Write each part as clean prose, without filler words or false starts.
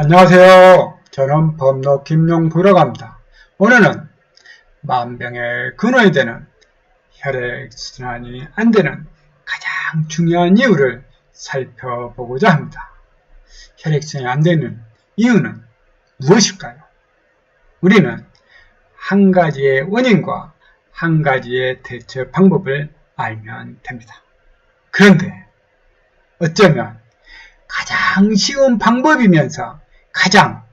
안녕하세요. 저는 법로 김용부라고 합니다. 오늘은 만병의 근원이 되는 혈액순환이 안 되는 가장 중요한 이유를 살펴보고자 합니다. 혈액순환이 안 되는 이유는 무엇일까요? 우리는 한 가지의 원인과 한 가지의 대처 방법을 알면 됩니다. 그런데 어쩌면 가장 쉬운 방법이면서 가장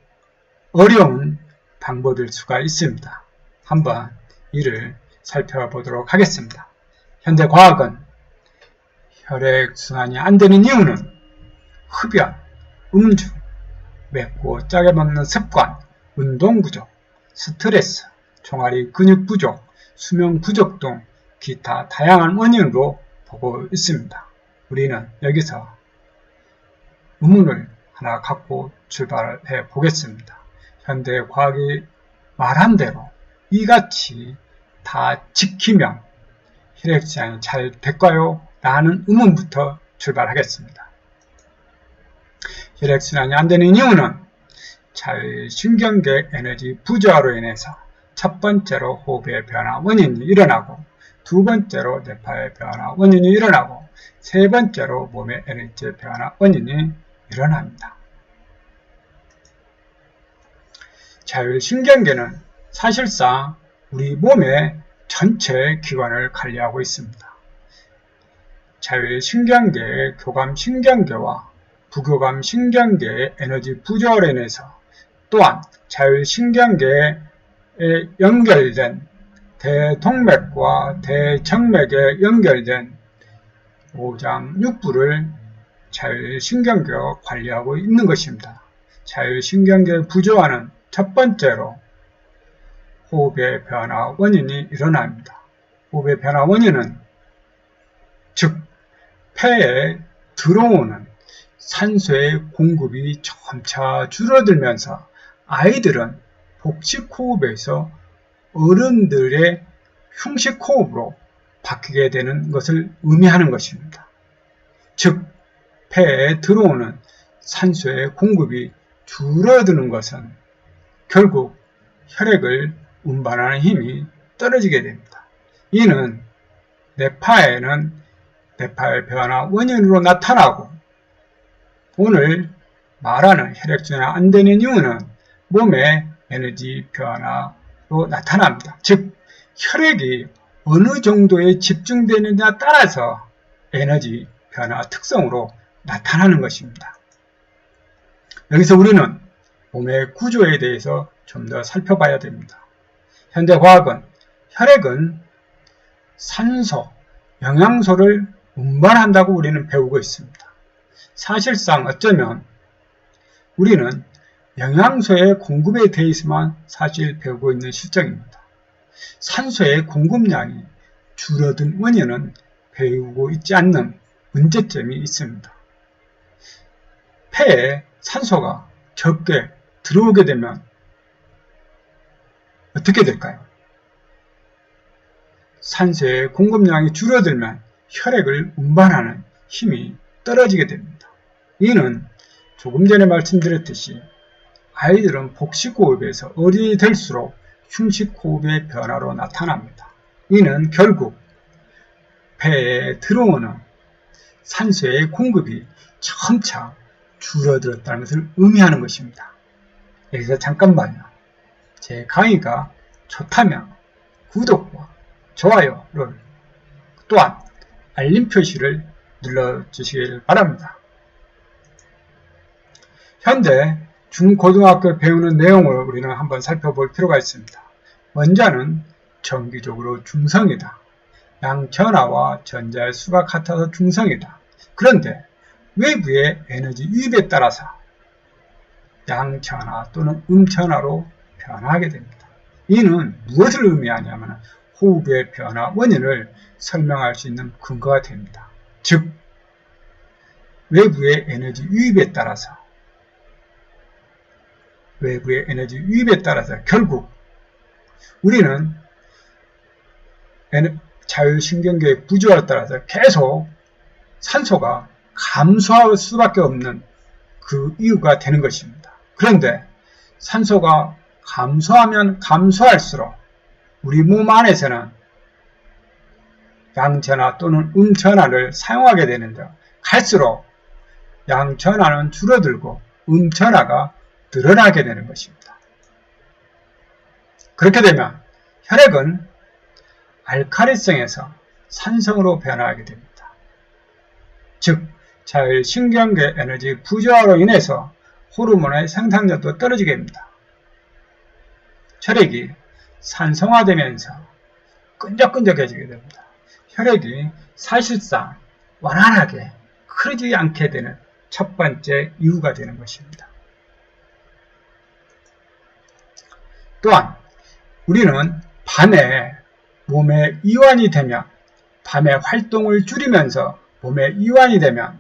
어려운 방법일 수가 있습니다. 한번 이를 살펴보도록 하겠습니다. 현대 과학은 혈액순환이 안 되는 이유는 흡연, 음주, 맵고 짜게 먹는 습관, 운동 부족, 스트레스, 종아리 근육 부족, 수면 부족 등 기타 다양한 원인으로 보고 있습니다. 우리는 여기서 의문을 하나 갖고 출발해 보겠습니다. 현대 과학이 말한 대로 이같이 다 지키면 혈액순환이 잘 될까요? 라는 의문부터 출발하겠습니다. 혈액순환이 안 되는 이유는 자율신경계 에너지 부조화로 인해서 첫 번째로 호흡의 변화 원인이 일어나고, 두 번째로 뇌파의 변화 원인이 일어나고, 세 번째로 몸의 에너지 변화 원인이 일어납니다. 자율신경계는 사실상 우리 몸의 전체 기관을 관리하고 있습니다. 자율신경계의 교감신경계와 부교감신경계의 에너지 부조화로 인해서, 또한 자율신경계에 연결된 대동맥과 대정맥에 연결된 오장육부를 자율신경계가 관리하고 있는 것입니다. 자율신경계 부조화는 첫 번째로 호흡의 변화 원인이 일어납니다. 호흡의 변화 원인은 즉 폐에 들어오는 산소의 공급이 점차 줄어들면서 아이들은 복식호흡에서 어른들의 흉식호흡으로 바뀌게 되는 것을 의미하는 것입니다. 즉 폐에 들어오는 산소의 공급이 줄어드는 것은 결국 혈액을 운반하는 힘이 떨어지게 됩니다. 이는 뇌파에는 뇌파의 변화 원인으로 나타나고, 오늘 말하는 혈액순환이 안 되는 이유는 몸의 에너지 변화로 나타납니다. 즉 혈액이 어느 정도에 집중되느냐에 따라서 에너지 변화 특성으로 나타나는 것입니다. 여기서 우리는 몸의 구조에 대해서 좀 더 살펴봐야 됩니다. 현대 과학은 혈액은 산소, 영양소를 운반한다고 우리는 배우고 있습니다. 사실상 어쩌면 우리는 영양소의 공급에 대해서만 사실 배우고 있는 실정입니다. 산소의 공급량이 줄어든 원인은 배우고 있지 않는 문제점이 있습니다. 폐에 산소가 적게 들어오게 되면 어떻게 될까요? 산소의 공급량이 줄어들면 혈액을 운반하는 힘이 떨어지게 됩니다. 이는 조금 전에 말씀드렸듯이 아이들은 복식호흡에서 어린이 될수록 흉식호흡의 변화로 나타납니다. 이는 결국 폐에 들어오는 산소의 공급이 점차 줄어들었다는 것을 의미하는 것입니다. 여기서 잠깐만요. 제 강의가 좋다면 구독과 좋아요를, 또한 알림 표시를 눌러주시길 바랍니다. 현재 중고등학교 배우는 내용을 우리는 한번 살펴볼 필요가 있습니다. 먼저는 정기적으로 중성이다. 양전하와 전자의 수가 같아서 중성이다. 그런데 외부의 에너지 유입에 따라서 양전하 또는 음전하로 변화하게 됩니다. 이는 무엇을 의미하냐면 호흡의 변화 원인을 설명할 수 있는 근거가 됩니다. 즉 외부의 에너지 유입에 따라서 결국 우리는 자율신경계의 부조화에 따라서 계속 산소가 감소할 수밖에 없는 그 이유가 되는 것입니다. 그런데 산소가 감소하면 감소할수록 우리 몸 안에서는 양전하 또는 음전하를 사용하게 되는데 갈수록 양전하는 줄어들고 음전하가 늘어나게 되는 것입니다. 그렇게 되면 혈액은 알칼리성에서 산성으로 변화하게 됩니다. 즉 자율신경계 에너지 부조화로 인해서 호르몬의 생산량도 떨어지게 됩니다. 혈액이 산성화되면서 끈적끈적해지게 됩니다. 혈액이 사실상 완활하게 흐르지 않게 되는 첫 번째 이유가 되는 것입니다. 또한 우리는 밤에 몸에 이완이 되면, 밤에 활동을 줄이면서 몸에 이완이 되면,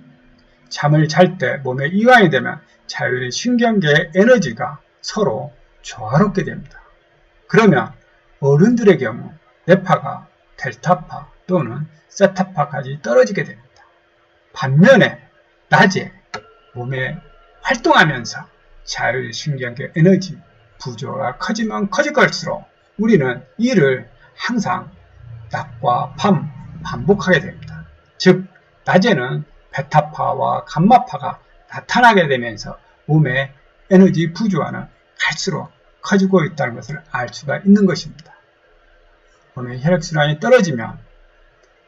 잠을 잘 때 몸에 이완이 되면 자율신경계의 에너지가 서로 조화롭게 됩니다. 그러면 어른들의 경우 뇌파가 델타파 또는 세타파까지 떨어지게 됩니다. 반면에 낮에 몸에 활동하면서 자율신경계 에너지 부조가 커지면 커질 것일수록 우리는 이를 항상 낮과 밤 반복하게 됩니다. 즉 낮에는 베타파와 감마파가 나타나게 되면서 몸의 에너지 부조화는 갈수록 커지고 있다는 것을 알 수가 있는 것입니다. 몸의 혈액순환이 떨어지면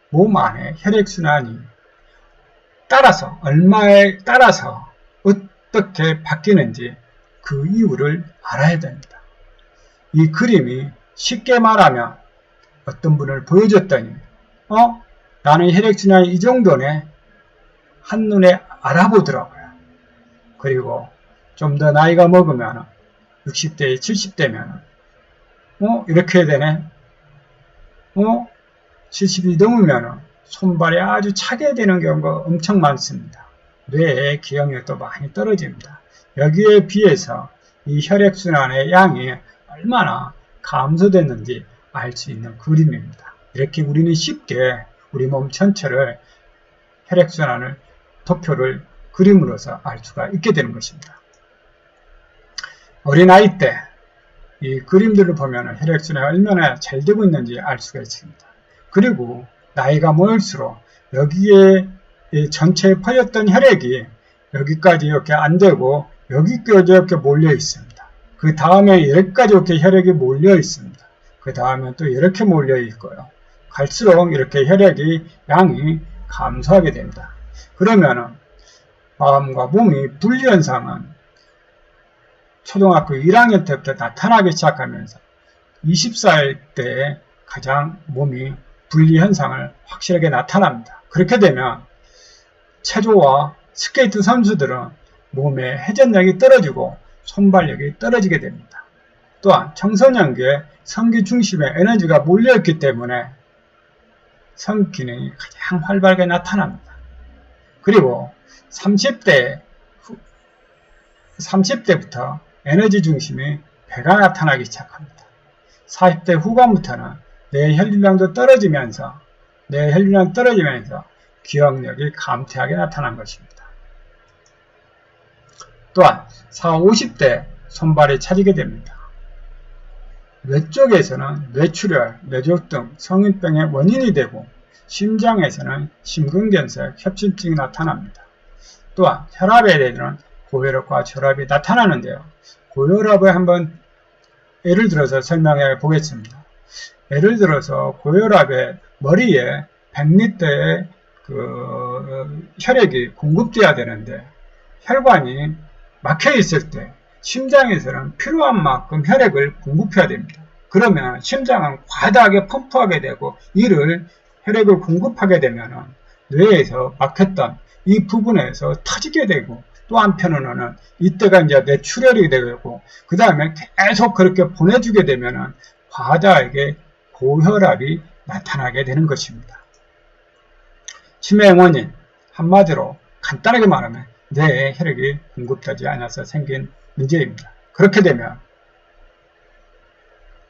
몸 안에 혈액순환이 얼마에 따라서 어떻게 바뀌는지 그 이유를 알아야 됩니다. 이 그림이 쉽게 말하면 어떤 분을 보여줬더니 나는 혈액순환이 이 정도네 한눈에 알아보더라고요. 그리고 좀 더 나이가 먹으면 60대, 70대면 이렇게 되네. 70이 넘으면 손발이 아주 차게 되는 경우가 엄청 많습니다. 뇌의 기억력도 많이 떨어집니다. 여기에 비해서 이 혈액순환의 양이 얼마나 감소됐는지 알 수 있는 그림입니다. 이렇게 우리는 쉽게 우리 몸 전체를 혈액순환을 도표를 그림으로서 알 수가 있게 되는 것입니다. 어린아이 때 이 그림들을 보면 혈액순환이 얼마나 잘 되고 있는지 알 수가 있습니다. 그리고 나이가 먹을수록 여기에 전체에 퍼졌던 혈액이 여기까지 이렇게 안 되고 여기까지 이렇게 몰려 있습니다. 그 다음에 여기까지 이렇게 혈액이 몰려 있습니다. 그 다음에 또 이렇게 몰려 있고요. 갈수록 이렇게 혈액이 양이 감소하게 됩니다. 그러면은 마음과 몸이 분리현상은 초등학교 1학년 때부터 나타나기 시작하면서 20살 때 가장 몸이 분리현상을 확실하게 나타납니다. 그렇게 되면 체조와 스케이트 선수들은 몸의 회전력이 떨어지고 손발력이 떨어지게 됩니다. 또한 청소년기에 성기 중심에 에너지가 몰려있기 때문에 성기능이 가장 활발하게 나타납니다. 그리고 30대부터 에너지 중심이 배가 나타나기 시작합니다. 40대 후반부터는 뇌 혈류량도 떨어지면서 기억력이 감퇴하게 나타난 것입니다. 또한 40, 50대 손발이 차지게 됩니다. 뇌 쪽에서는 뇌출혈, 뇌졸 등 성인병의 원인이 되고 심장에서는 심근경색, 협심증이 나타납니다. 또한 혈압에 대해서는 고혈압과 저혈압이 나타나는데요. 고혈압을 한번 예를 들어서 설명해 보겠습니다. 예를 들어서 고혈압에 머리에 100리터의 혈액이 공급돼야 되는데 혈관이 막혀 있을 때 심장에서는 필요한 만큼 혈액을 공급해야 됩니다. 그러면 심장은 과다하게 펌프하게 되고 혈액을 공급하게 되면 뇌에서 막혔던 이 부분에서 터지게 되고 또 한편으로는 이때가 이제 뇌출혈이 되고 그 다음에 계속 그렇게 보내주게 되면 과다하게 고혈압이 나타나게 되는 것입니다. 치매의 원인 한마디로 간단하게 말하면 뇌에 혈액이 공급되지 않아서 생긴 문제입니다. 그렇게 되면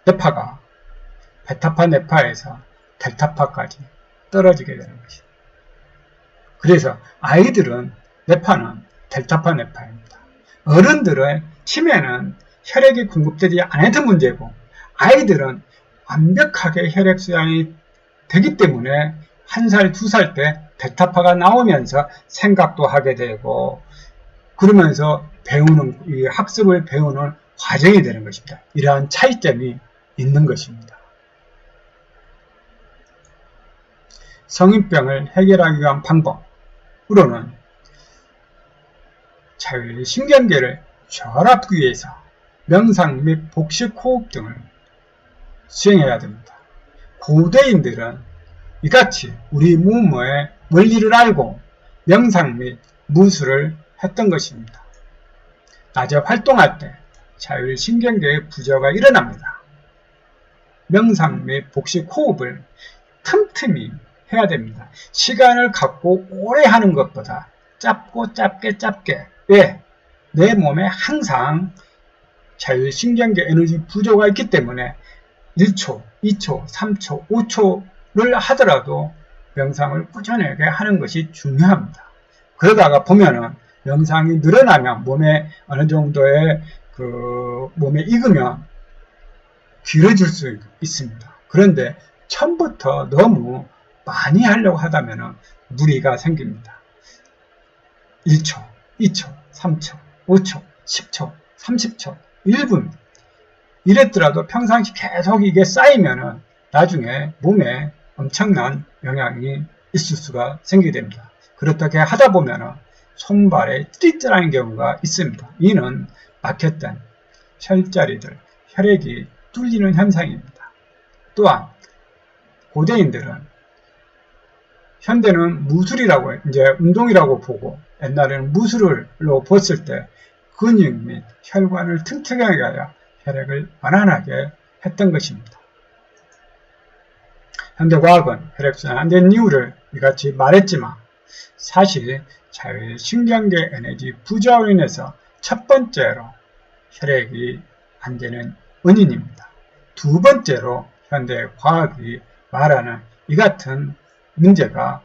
뇌파가 베타파 뇌파에서 델타파까지 떨어지게 되는 것입니다. 그래서 아이들은 뇌파는 델타파 뇌파입니다. 어른들의 치매는 혈액이 공급되지 않아서 문제고 아이들은 완벽하게 혈액순환이 되기 때문에 1살, 2살 때 베타파가 나오면서 생각도 하게 되고 그러면서 배우는, 이 학습을 배우는 과정이 되는 것입니다. 이러한 차이점이 있는 것입니다. 성인병을 해결하기 위한 방법으로는 자율신경계를 결합하기 위해서 명상 및 복식호흡 등을 수행해야 됩니다. 고대인들은 이같이 우리 몸의 원리를 알고 명상 및 무술을 했던 것입니다. 낮에 활동할 때 자율신경계의 부저가 일어납니다. 명상 및 복식호흡을 틈틈이 해야 됩니다. 시간을 갖고 오래 하는 것보다 짧게 왜? 내 몸에 항상 자율신경계 에너지 부조가 있기 때문에 1초, 2초, 3초, 5초를 하더라도 명상을 꾸준하게 하는 것이 중요합니다. 그러다가 보면은 명상이 늘어나면 몸에 어느 정도의 몸에 익으면 길어질 수 있습니다. 그런데 처음부터 너무 많이 하려고 하다면 무리가 생깁니다. 1초, 2초, 3초, 5초, 10초, 30초, 1분 이랬더라도 평상시 계속 이게 쌓이면 나중에 몸에 엄청난 영향이 있을 수가 생기게 됩니다. 그렇게 하다 보면 손발에 찌릿찌릿한 경우가 있습니다. 이는 막혔던 혈자리들, 혈액이 뚫리는 현상입니다. 또한 고대인들은 현대는 무술이라고 이제 운동이라고 보고 옛날에는 무술로 봤을 때 근육 및 혈관을 튼튼하게 하여 혈액을 완화하게 했던 것입니다. 현대과학은 혈액순환 안 된 이유를 이같이 말했지만 사실 자율신경계 에너지 부조로 인해서 첫 번째로 혈액이 안 되는 원인입니다. 두 번째로 현대과학이 말하는 이 같은 문제가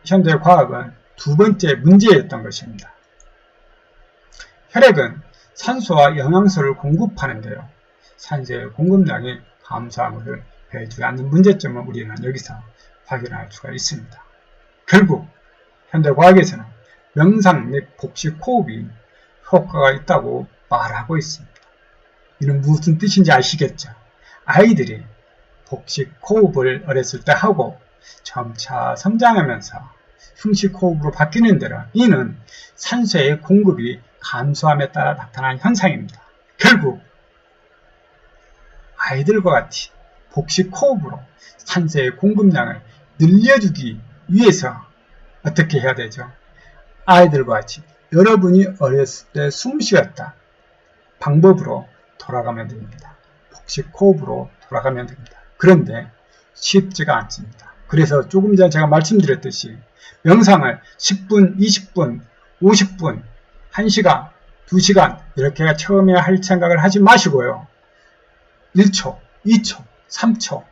현대과학은 두 번째 문제였던 것입니다. 혈액은 산소와 영양소를 공급하는데요. 산소의 공급량이 감소함을 해주지 않는 문제점을 우리는 여기서 확인할 수가 있습니다. 결국 현대과학에서는 명상 및 복식호흡이 효과가 있다고 말하고 있습니다. 이는 무슨 뜻인지 아시겠죠? 아이들이 복식호흡을 어렸을 때 하고 점차 성장하면서 흉식호흡으로 바뀌는 데는 이는 산소의 공급이 감소함에 따라 나타난 현상입니다. 결국 아이들과 같이 복식호흡으로 산소의 공급량을 늘려주기 위해서 어떻게 해야 되죠? 아이들과 같이 여러분이 어렸을 때 숨 쉬었다 방법으로 돌아가면 됩니다. 복식호흡으로 돌아가면 됩니다. 그런데 쉽지가 않습니다. 그래서 조금 전에 제가 말씀드렸듯이 명상을 10분, 20분, 50분, 1시간, 2시간 이렇게 처음에 할 생각을 하지 마시고요. 1초, 2초, 3초,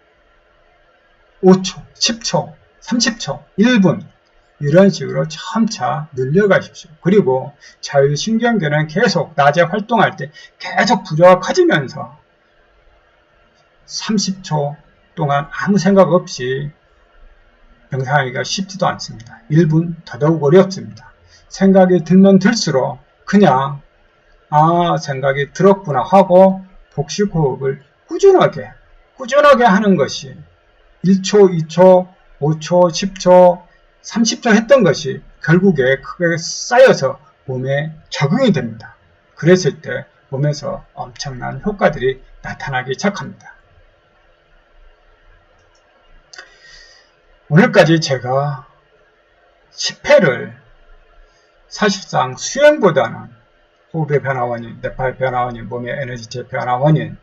5초, 10초, 30초, 1분 이런 식으로 점차 늘려가십시오. 그리고 자율신경계는 계속 낮에 활동할 때 계속 부조가 커지면서 30초 동안 아무 생각 없이 명상하기가 쉽지도 않습니다. 1분 더더욱 어렵습니다. 생각이 들면 들수록 그냥 생각이 들었구나 하고 복식호흡을 꾸준하게 하는 것이 1초, 2초, 5초, 10초, 30초 했던 것이 결국에 크게 쌓여서 몸에 적응이 됩니다. 그랬을 때 몸에서 엄청난 효과들이 나타나기 시작합니다. 오늘까지 제가 10회를 사실상 수행보다는 호흡의 변화 원인, 뇌파의 변화 원인, 몸의 에너지체 변화 원인,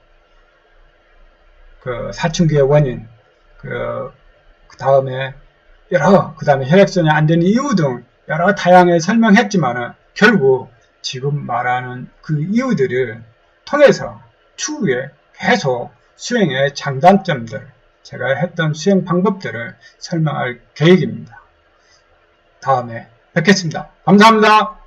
사춘기의 원인, 그 다음에 혈액순환이 안 되는 이유 등 여러 다양하게 설명했지만은 결국 지금 말하는 그 이유들을 통해서 추후에 계속 수행의 장단점들, 제가 했던 수행 방법들을 설명할 계획입니다. 다음에 뵙겠습니다. 감사합니다.